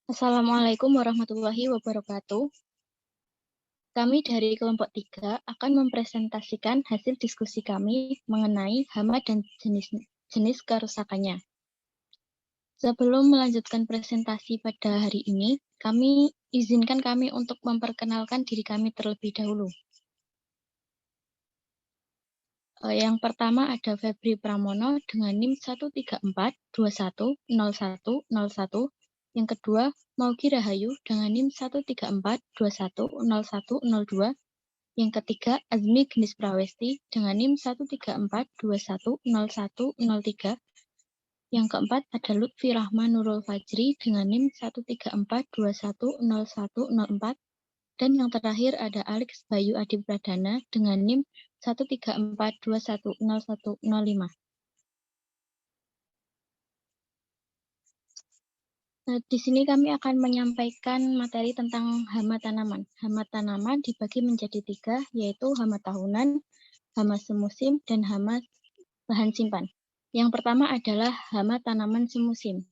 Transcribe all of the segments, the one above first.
Assalamualaikum warahmatullahi wabarakatuh. Kami dari kelompok 3 akan mempresentasikan hasil diskusi kami mengenai hama dan jenis kerusakannya. Sebelum melanjutkan presentasi pada hari ini, izinkan kami untuk memperkenalkan diri kami terlebih dahulu. Yang pertama ada Febri Pramono dengan NIM 134210101. Yang kedua, Maugi Rahayu dengan NIM 134210102. Yang ketiga, Azmi Genis Prawesti dengan NIM 134210103. Yang keempat ada Lutfi Rahman Nurul Fajri dengan NIM 134210104. Dan yang terakhir ada Alex Bayu Adi Pradana dengan NIM 134210105. Di sini kami akan menyampaikan materi tentang hama tanaman. Hama tanaman dibagi menjadi 3, yaitu hama tahunan, hama semusim, dan hama bahan simpan. Yang pertama adalah hama tanaman semusim.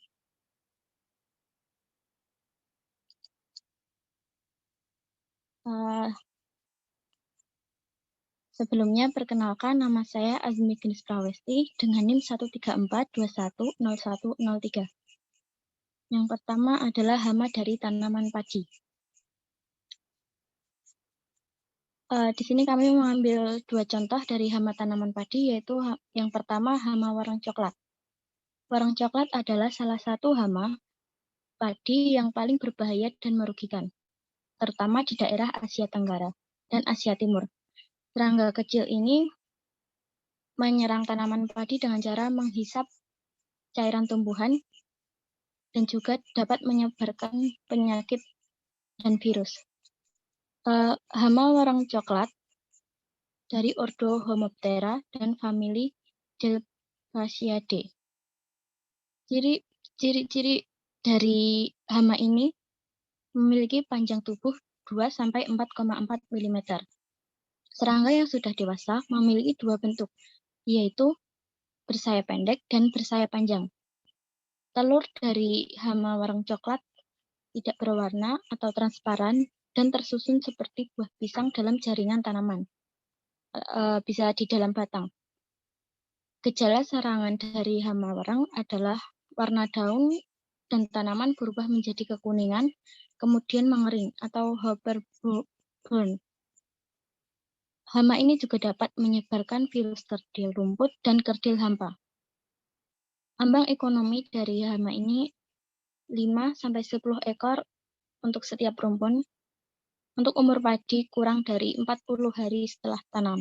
Sebelumnya, perkenalkan nama saya Azmi Genis Prawesti dengan NIM 134210103. Yang pertama adalah hama dari tanaman padi. Di sini kami mengambil 2 contoh dari hama tanaman padi, yaitu yang pertama hama warang coklat. Warang coklat adalah salah satu hama padi yang paling berbahaya dan merugikan, terutama di daerah Asia Tenggara dan Asia Timur. Serangga kecil ini menyerang tanaman padi dengan cara menghisap cairan tumbuhan dan juga dapat menyebarkan penyakit dan virus. Hama warang coklat dari ordo Homoptera dan famili Delphacidae. Ciri-ciri dari hama ini memiliki panjang tubuh 2-4,4 mm. Serangga yang sudah dewasa memiliki 2 bentuk, yaitu bersayap pendek dan bersayap panjang. Telur dari hama warang coklat tidak berwarna atau transparan dan tersusun seperti buah pisang dalam jaringan tanaman, bisa di dalam batang. Gejala serangan dari hama warang adalah warna daun dan tanaman berubah menjadi kekuningan, kemudian mengering atau hopper burn. Hama ini juga dapat menyebarkan virus kerdil rumput dan kerdil hampa. Ambang ekonomi dari hama ini 5-10 ekor untuk setiap rumpun. Untuk umur padi kurang dari 40 hari setelah tanam,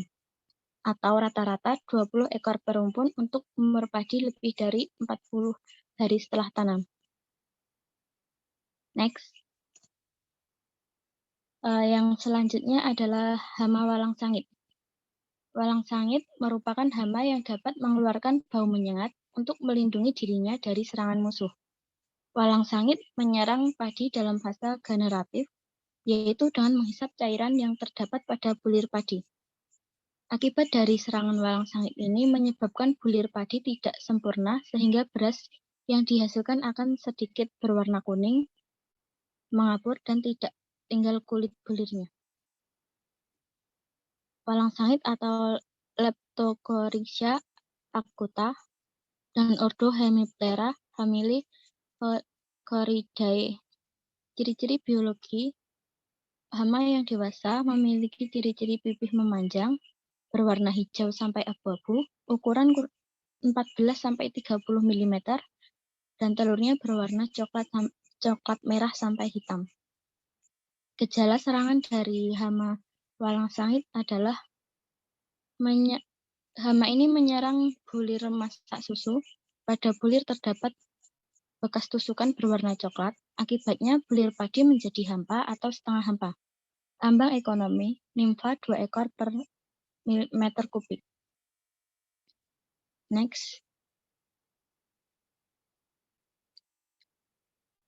atau rata-rata 20 ekor per rumpun untuk umur padi lebih dari 40 hari setelah tanam. Next. Yang selanjutnya adalah hama walang sangit. Walang sangit merupakan hama yang dapat mengeluarkan bau menyengat untuk melindungi dirinya dari serangan musuh. Walang sangit menyerang padi dalam fase generatif, yaitu dengan menghisap cairan yang terdapat pada bulir padi. Akibat dari serangan walang sangit ini menyebabkan bulir padi tidak sempurna sehingga beras yang dihasilkan akan sedikit berwarna kuning, mengapur, dan tidak tinggal kulit bulirnya. Walang sangit atau Leptocoryza acuta dan ordo Hemiptera famili Coridae. Ciri-ciri biologi hama yang dewasa memiliki ciri-ciri pipih memanjang, berwarna hijau sampai abu-abu, ukuran 14-30 mm, dan telurnya berwarna coklat merah sampai hitam. Gejala serangan dari hama walang sangit adalah hama ini menyerang bulir masak susu. Pada bulir terdapat bekas tusukan berwarna coklat. Akibatnya bulir padi menjadi hampa atau setengah hampa. Ambang ekonomi, nimfa 2 ekor per meter kubik. Next.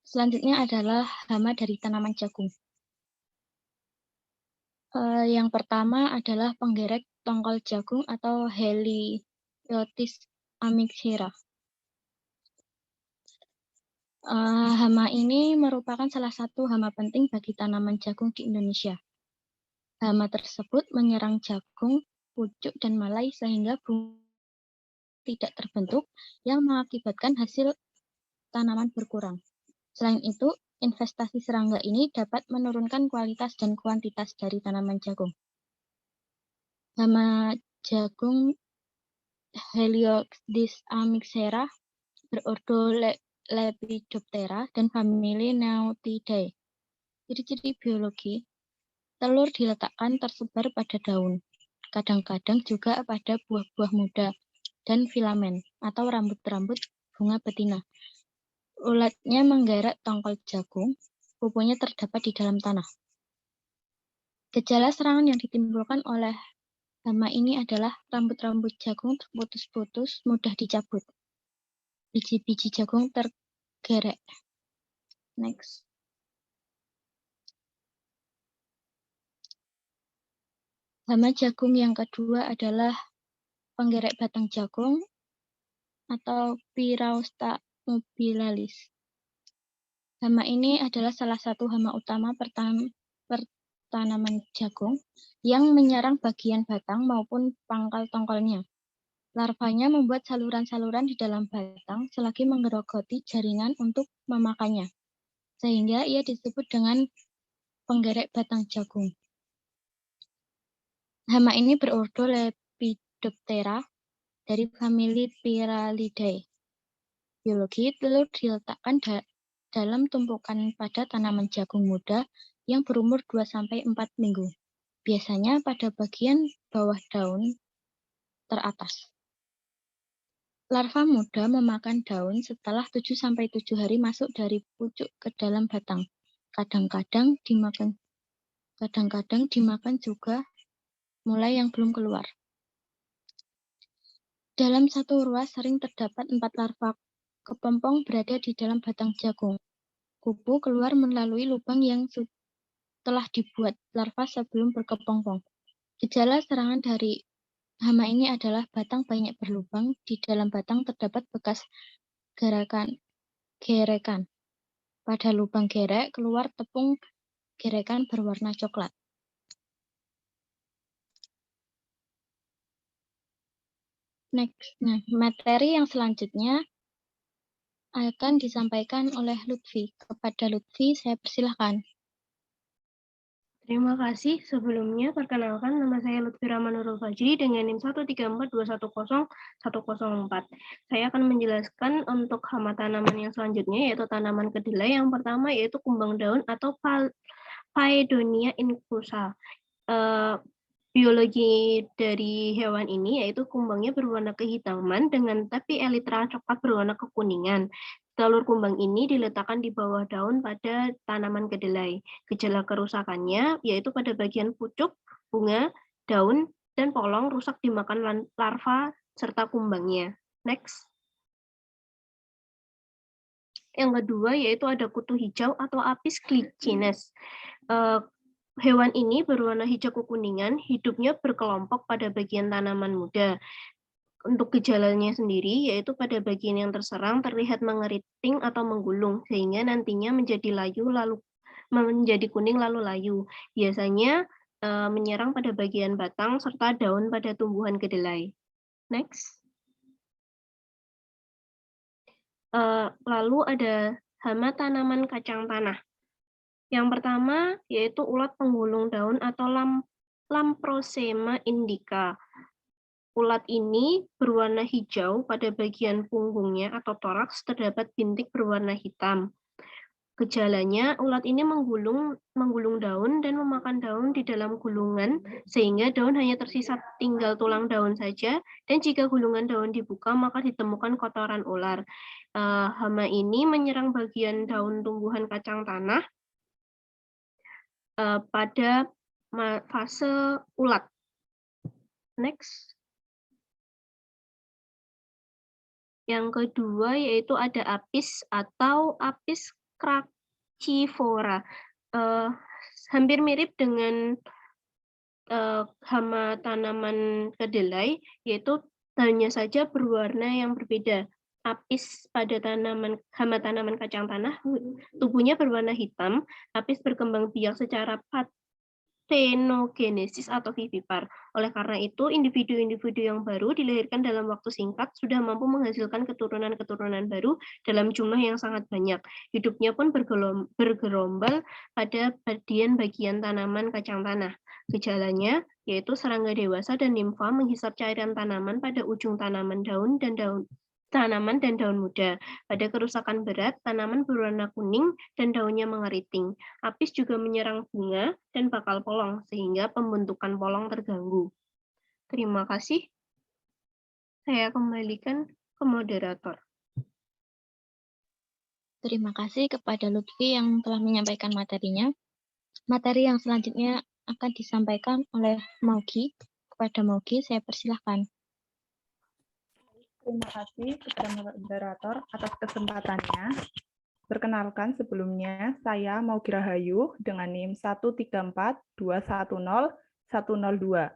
Selanjutnya adalah hama dari tanaman jagung. Yang pertama adalah penggerek tongkol jagung atau Heliotis amyxera. Hama ini merupakan salah satu hama penting bagi tanaman jagung di Indonesia. Hama tersebut menyerang jagung, pucuk, dan malai sehingga bunga tidak terbentuk yang mengakibatkan hasil tanaman berkurang. Selain itu, investasi serangga ini dapat menurunkan kualitas dan kuantitas dari tanaman jagung. Hama jagung Heliodis amyxera berordo Lepidoptera dan famili Nautidae. Ciri-ciri biologi, telur diletakkan tersebar pada daun, kadang-kadang juga pada buah-buah muda, dan filamen atau rambut-rambut bunga betina. Ulatnya menggerek tongkol jagung, pupunya terdapat di dalam tanah. Gejala serangan yang ditimbulkan oleh hama ini adalah rambut-rambut jagung terputus-putus, mudah dicabut. Biji-biji jagung tergerek. Next. Hama jagung yang kedua adalah penggerek batang jagung atau Pyrrhosta mobilalis. Hama ini adalah salah satu hama utama pertanaman jagung yang menyerang bagian batang maupun pangkal tongkolnya. Larvanya membuat saluran-saluran di dalam batang selagi menggerogoti jaringan untuk memakannya, sehingga ia disebut dengan penggerek batang jagung. Hama ini berordo Lepidoptera dari famili Pyralidae. Biologi, telur diletakkan dalam tumpukan pada tanaman jagung muda yang berumur 2-4 minggu, biasanya pada bagian bawah daun teratas. Larva muda memakan daun setelah 7-7 hari masuk dari pucuk ke dalam batang. Kadang-kadang dimakan juga mulai yang belum keluar. Dalam satu ruas sering terdapat 4 larva kepompong berada di dalam batang jagung. Kupu keluar melalui lubang yang telah dibuat larva sebelum berkepompong. Gejala serangan dari hama ini adalah batang banyak berlubang, di dalam batang terdapat bekas gerekan. Pada lubang gerek keluar tepung gerekan berwarna coklat. Next, materi yang selanjutnya akan disampaikan oleh Lutfi. Kepada Lutfi, saya persilahkan. Terima kasih. Sebelumnya, perkenalkan nama saya Lutfi Rahmanurul Fajri dengan NIM 134210104. Saya akan menjelaskan untuk hama tanaman yang selanjutnya, yaitu tanaman kedelai. Yang pertama yaitu kumbang daun atau Paedonia inclusa. Biologi dari hewan ini yaitu kumbangnya berwarna kehitaman dengan tapi elytra coklat berwarna kekuningan. Telur kumbang ini diletakkan di bawah daun pada tanaman kedelai. Gejala kerusakannya yaitu pada bagian pucuk, bunga, daun, dan polong rusak dimakan larva serta kumbangnya. Next. Yang kedua yaitu ada kutu hijau atau Apis glycines. Hewan ini berwarna hijau kekuningan, hidupnya berkelompok pada bagian tanaman muda. Untuk gejalanya sendiri, yaitu pada bagian yang terserang terlihat mengeriting atau menggulung, sehingga nantinya menjadi layu lalu menjadi kuning lalu layu. Biasanya menyerang pada bagian batang serta daun pada tumbuhan kedelai. Next. Lalu ada hama tanaman kacang tanah. Yang pertama yaitu ulat penggulung daun atau Lamprosema indica. Ulat ini berwarna hijau, pada bagian punggungnya atau toraks terdapat bintik berwarna hitam. Gejalanya, ulat ini menggulung daun dan memakan daun di dalam gulungan, sehingga daun hanya tersisa tinggal tulang daun saja, dan jika gulungan daun dibuka, maka ditemukan kotoran ular. Hama ini menyerang bagian daun tumbuhan kacang tanah pada fase ulat. Next. Yang kedua yaitu ada Apis atau Apis craxivora. Hampir mirip dengan hama tanaman kedelai, yaitu hanya saja berwarna yang berbeda. apis pada hama tanaman kacang tanah, tubuhnya berwarna hitam, apis berkembang biak secara parthenogenesis atau vivipar. Oleh karena itu, individu-individu yang baru dilahirkan dalam waktu singkat sudah mampu menghasilkan keturunan-keturunan baru dalam jumlah yang sangat banyak. Hidupnya pun bergerombol pada bagian tanaman kacang tanah. Gejalanya yaitu serangga dewasa dan nimfa menghisap cairan tanaman pada ujung tanaman tanaman dan daun muda. Pada kerusakan berat, tanaman berwarna kuning dan daunnya mengeriting. Apis juga menyerang bunga dan bakal polong, sehingga pembentukan polong terganggu. Terima kasih. Saya kembalikan ke moderator. Terima kasih kepada Lutfi yang telah menyampaikan materinya. Materi yang selanjutnya akan disampaikan oleh Maugi. Kepada Maugi, saya persilahkan. Terima kasih kepada moderator atas kesempatannya. Perkenalkan sebelumnya, saya Maugi Rahayu dengan NIM 134210102.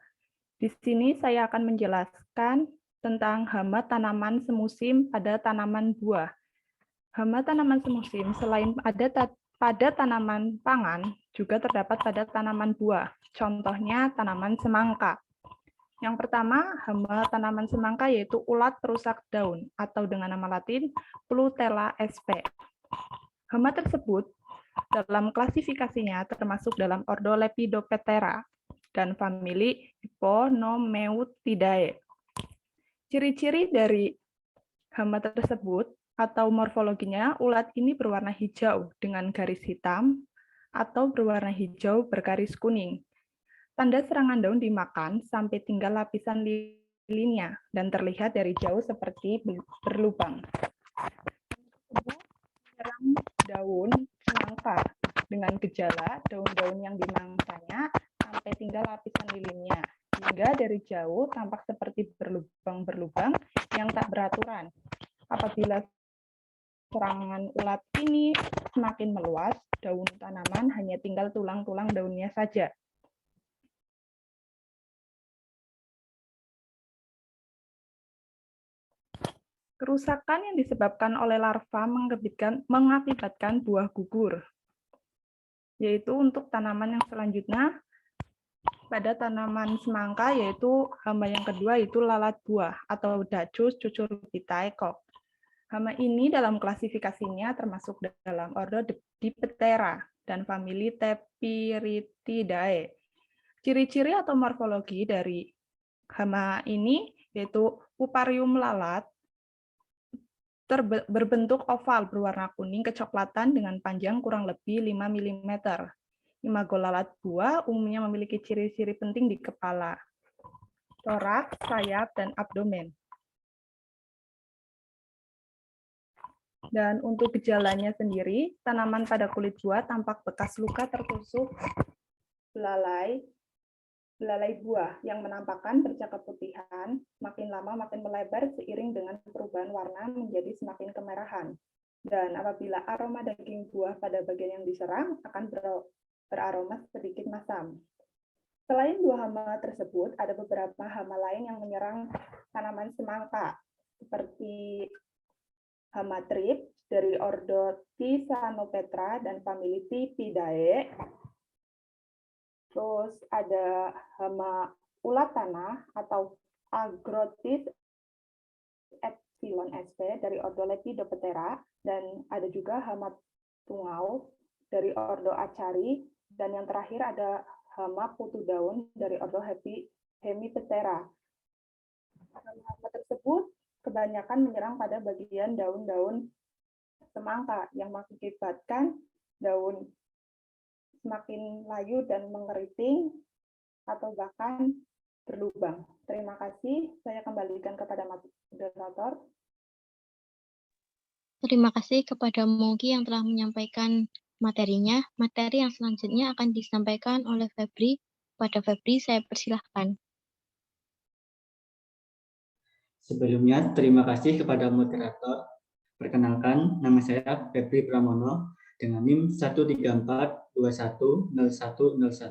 Di sini saya akan menjelaskan tentang hama tanaman semusim pada tanaman buah. Hama tanaman semusim selain ada pada tanaman pangan, juga terdapat pada tanaman buah. Contohnya tanaman semangka. Yang pertama, hama tanaman semangka yaitu ulat perusak daun atau dengan nama latin Plutella sp. Hama tersebut dalam klasifikasinya termasuk dalam ordo Lepidoptera dan famili Hipponomeutidae. Ciri-ciri dari hama tersebut atau morfologinya, ulat ini berwarna hijau dengan garis hitam atau berwarna hijau bergaris kuning. Tanda serangan daun dimakan sampai tinggal lapisan lilinnya dan terlihat dari jauh seperti berlubang. Menyerang daun semangka dengan gejala daun-daun yang dimangsanya sampai tinggal lapisan lilinnya, hingga dari jauh tampak seperti berlubang-berlubang yang tak beraturan. Apabila serangan ulat ini semakin meluas, daun tanaman hanya tinggal tulang-tulang daunnya saja. Kerusakan yang disebabkan oleh larva mengakibatkan buah gugur, yaitu untuk tanaman yang selanjutnya pada tanaman semangka, yaitu hama yang kedua yaitu lalat buah atau Dachus cucurbitae Koch. Hama ini dalam klasifikasinya termasuk dalam ordo Diptera dan famili Tepiritidae. Ciri-ciri atau morfologi dari hama ini yaitu puparium lalat berbentuk oval berwarna kuning kecoklatan dengan panjang kurang lebih 5 mm. Imago lalat buah umumnya memiliki ciri-ciri penting di kepala, toraks, sayap, dan abdomen. Dan untuk gejalanya sendiri, tanaman pada kulit buah tampak bekas luka tertusuk belalai buah yang menampakkan bercak keputihan, makin lama makin melebar seiring dengan perubahan warna menjadi semakin kemerahan. Dan apabila aroma daging buah pada bagian yang diserang akan beraroma sedikit masam. Selain dua hama tersebut, ada beberapa hama lain yang menyerang tanaman semangka, seperti hama trip dari ordo Thysanopetra dan famili Thippidae. Terus ada hama ulat tanah atau Agrotis epsilon sp dari ordo Lepidoptera, dan ada juga hama tungau dari ordo Acari, dan yang terakhir ada hama putu daun dari ordo Hemiptera. Hama tersebut kebanyakan menyerang pada bagian daun-daun semangka yang mengakibatkan daun semakin layu dan mengeriting atau bahkan berlubang. Terima kasih. Saya kembalikan kepada moderator. Terima kasih kepada Maugi yang telah menyampaikan materinya. Materi yang selanjutnya akan disampaikan oleh Febri. Pada Febri, saya persilahkan. Sebelumnya, terima kasih kepada moderator. Perkenalkan, nama saya Febri Pramono dengan NIM 134210101.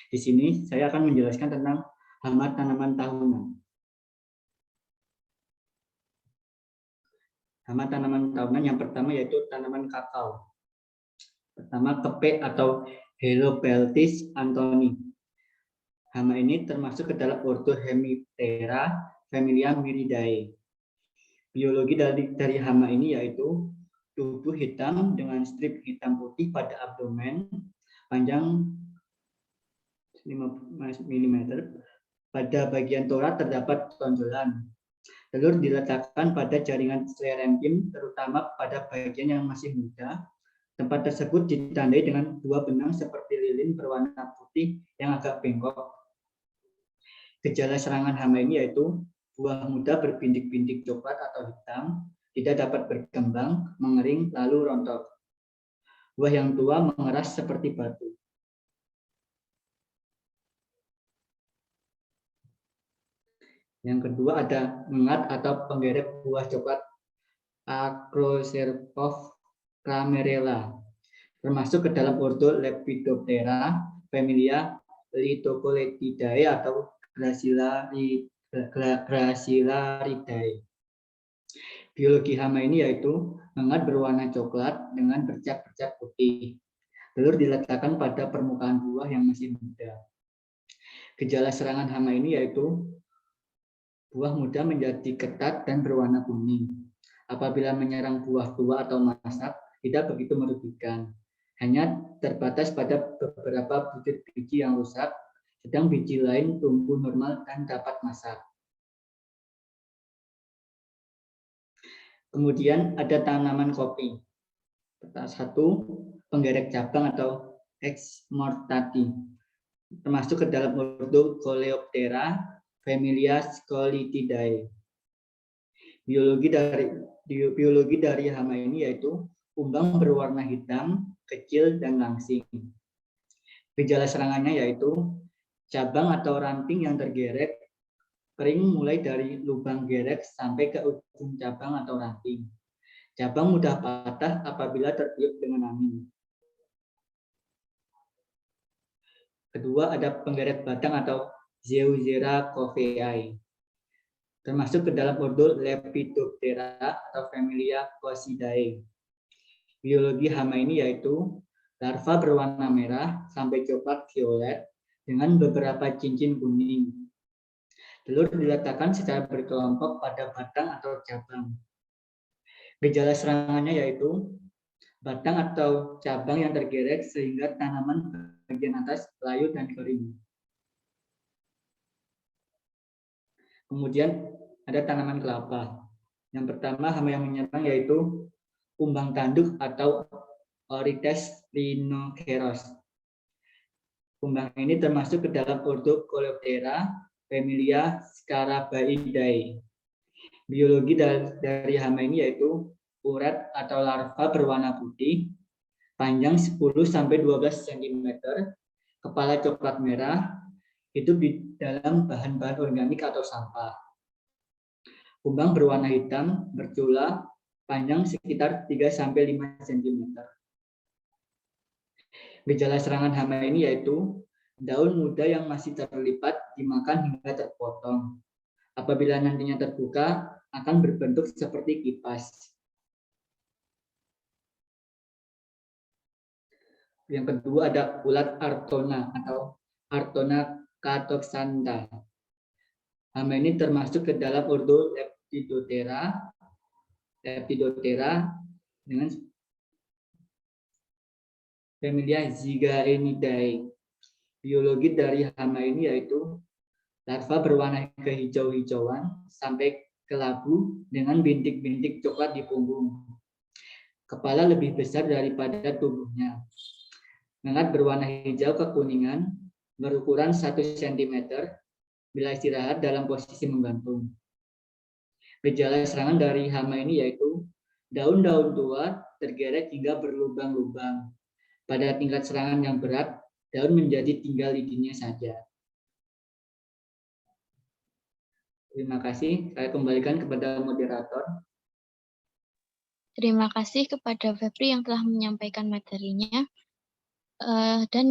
Di sini saya akan menjelaskan tentang hama tanaman tahunan. Hama tanaman tahunan yang pertama yaitu tanaman kakao. Pertama, kepe atau Helopeltis anthoni. Hama ini termasuk ke dalam ordo Hemiptera, familia Miridae. Biologi dari hama ini yaitu tubuh hitam dengan strip hitam putih pada abdomen, panjang 5 mm. Pada bagian torak terdapat tonjolan. Telur diletakkan pada jaringan sklerenkim, terutama pada bagian yang masih muda. Tempat tersebut ditandai dengan 2 benang seperti lilin berwarna putih yang agak bengkok. Gejala serangan hama ini yaitu buah muda berbintik-bintik coklat atau hitam, tidak dapat berkembang, mengering, lalu rontok. Buah yang tua mengeras seperti batu. Yang kedua ada mengat atau penggerek buah coklat Acrocercov camerella, termasuk ke dalam ordo Lepidoptera, familia Lithocoletidae atau Gracilaridae. Biologi hama ini yaitu mengat berwarna coklat dengan bercak-bercak putih. Telur diletakkan pada permukaan buah yang masih muda. Gejala serangan hama ini yaitu buah muda menjadi ketat dan berwarna kuning. Apabila menyerang buah tua atau masak, tidak begitu merugikan. Hanya terbatas pada beberapa butir biji yang rusak, sedang biji lain tumbuh normal dan dapat masak. Kemudian ada tanaman kopi. Satu, penggerek cabang atau Ex mortati, termasuk ke dalam ordo Coleoptera, familia Scolitidae. Biologi dari hama ini yaitu kumbang berwarna hitam, kecil, dan langsing. Gejala serangannya yaitu cabang atau ranting yang tergerek, kering mulai dari lubang gerek sampai ke ujung cabang atau ranting. Cabang mudah patah apabila tertiup dengan angin. Kedua, ada penggerek batang atau Zeuxera coveae, termasuk ke dalam ordo Lepidoptera atau familia Cosidae. Biologi hama ini yaitu larva berwarna merah sampai coklat violet dengan beberapa cincin kuning. Telur diletakkan secara berkelompok pada batang atau cabang. Gejala serangannya yaitu batang atau cabang yang tergerek sehingga tanaman bagian atas layu dan kering. Kemudian ada tanaman kelapa. Yang pertama hama yang menyerang yaitu kumbang tanduk atau Orites rhinoceros. Kumbang ini termasuk ke dalam ordo Coleoptera, familia Scarabaeidae. Biologi dari hama ini yaitu uret atau larva berwarna putih, panjang 10-12 cm, kepala coklat merah, hidup di dalam bahan-bahan organik atau sampah. Kumbang berwarna hitam, bercula, panjang sekitar 3-5 cm. Gejala serangan hama ini yaitu daun muda yang masih terlipat dimakan hingga terpotong. Apabila nantinya terbuka, akan berbentuk seperti kipas. Yang kedua ada ulat Artona atau Artona catoxantha. Hama ini termasuk ke dalam ordo Lepidoptera dengan familia Zygaenidae. Biologi dari hama ini yaitu larva berwarna kehijau-hijauan sampai kelabu dengan bintik-bintik coklat di punggung. Kepala lebih besar daripada tubuhnya. Mengat berwarna hijau kekuningan, berukuran 1 cm, bila istirahat dalam posisi menggantung. Gejala serangan dari hama ini yaitu daun-daun tua tergerek hingga berlubang-lubang. Pada tingkat serangan yang berat, daun menjadi tinggal lidinya saja. Terima kasih. Saya kembalikan kepada moderator. Terima kasih kepada Febri yang telah menyampaikan materinya. Dan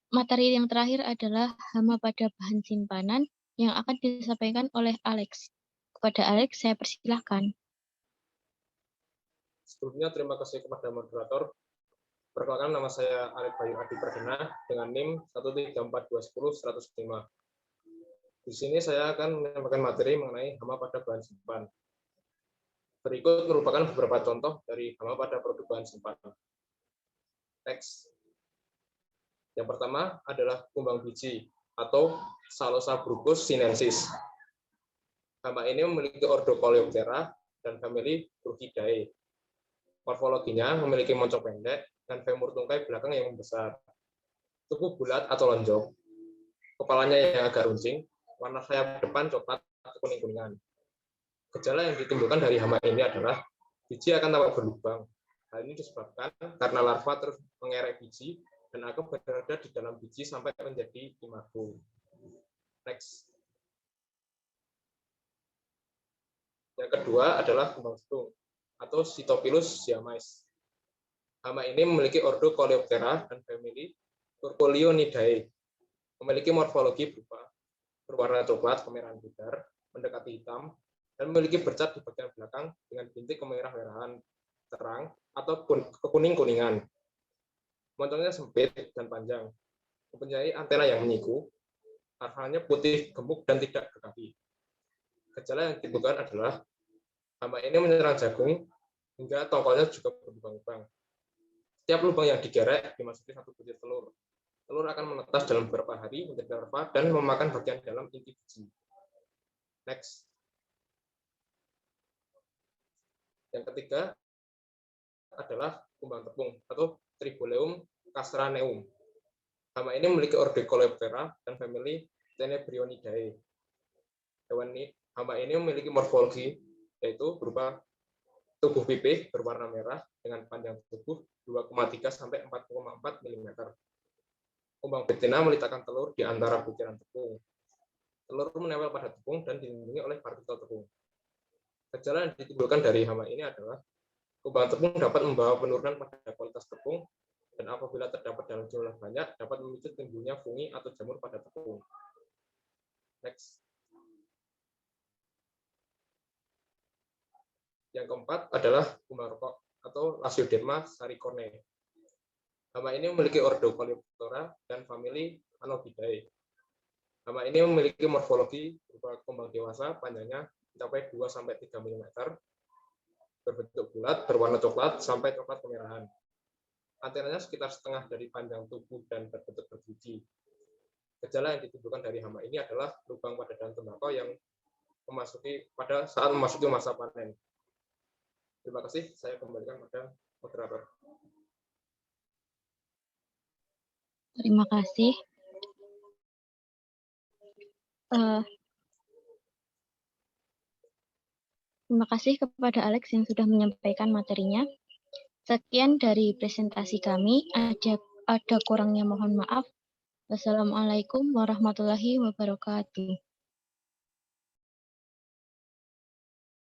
materi yang terakhir adalah hama pada bahan simpanan yang akan disampaikan oleh Alex. Kepada Alex, saya persilahkan. Sebelumnya terima kasih kepada moderator. Perkenalkan, nama saya Arif Bayu Adi Perdana dengan NIM 134210105. Di sini saya akan menyampaikan materi mengenai hama pada bahan simpan. Berikut merupakan beberapa contoh dari hama pada produk bahan simpan. Teks. Yang pertama adalah kumbang biji atau Psallosabrubus sinensis. Hama ini memiliki ordo Coleoptera dan famili Bruchidae. Morfologinya memiliki moncong pendek dan femur tungkai belakang yang membesar. Tubuh bulat atau lonjong. Kepalanya yang agak runcing. Warna sayap depan coklat atau kuning-kuningan. Gejala yang ditimbulkan dari hama ini adalah biji akan tampak berlubang. Hal ini disebabkan karena larva terus mengerek biji dan akan berada di dalam biji sampai menjadi imago. Next. Yang kedua adalah kumbang setung atau Cytopilus siamais. Hama ini memiliki ordo Coleoptera dan famili Turculionidae. Memiliki morfologi berwarna coklat kemerahan pudar, mendekati hitam, dan memiliki bercat di bagian belakang dengan bintik kemerah-merahan terang atau kekuning-kuningan. Moncongnya sempit dan panjang, mempunyai antena yang menyiku, warnanya putih gemuk dan tidak berkaki. Gejala yang ditimbulkan adalah hama ini menyerang jagung hingga tongkolnya juga berlubang-lubang. Setiap lubang yang digerek dimasuki satu butir telur. Telur akan menetas dalam beberapa hari menjadi larva dan memakan bagian dalam inti biji. Next. Yang ketiga adalah kumbang tepung atau Triboleum castraneum. Hama ini memiliki ordo Coleoptera dan famili Tenebrionidae. Hama ini memiliki morfologi yaitu berupa tubuh pipih berwarna merah dengan panjang tubuh 2,3 sampai 4,4 mm. Kumbang betina meletakkan telur di antara butiran tepung. Telur menempel pada tepung dan dilindungi oleh partikel tepung. Gejala yang ditimbulkan dari hama ini adalah kumbang tepung dapat membawa penurunan pada kualitas tepung dan apabila terdapat dalam jumlah banyak dapat memicu timbulnya fungi atau jamur pada tepung. Next. Yang keempat adalah kumbang rokok atau Lasioderma saricorne. Hama ini memiliki ordo Coleoptera dan famili Anobidae. Hama ini memiliki morfologi berupa kumbang dewasa, panjangnya mencapai 2-3 mm, berbentuk bulat, berwarna coklat sampai coklat kemerahan. Antenanya sekitar setengah dari panjang tubuh dan berbentuk berbiji. Gejala yang ditimbulkan dari hama ini adalah lubang pada daun tembakau yang pada saat memasuki masa panen. Terima kasih, saya kembalikan pada moderator. Terima kasih. Terima kasih kepada Alex yang sudah menyampaikan materinya. Sekian dari presentasi kami. Ada kurangnya mohon maaf. Wassalamualaikum warahmatullahi wabarakatuh.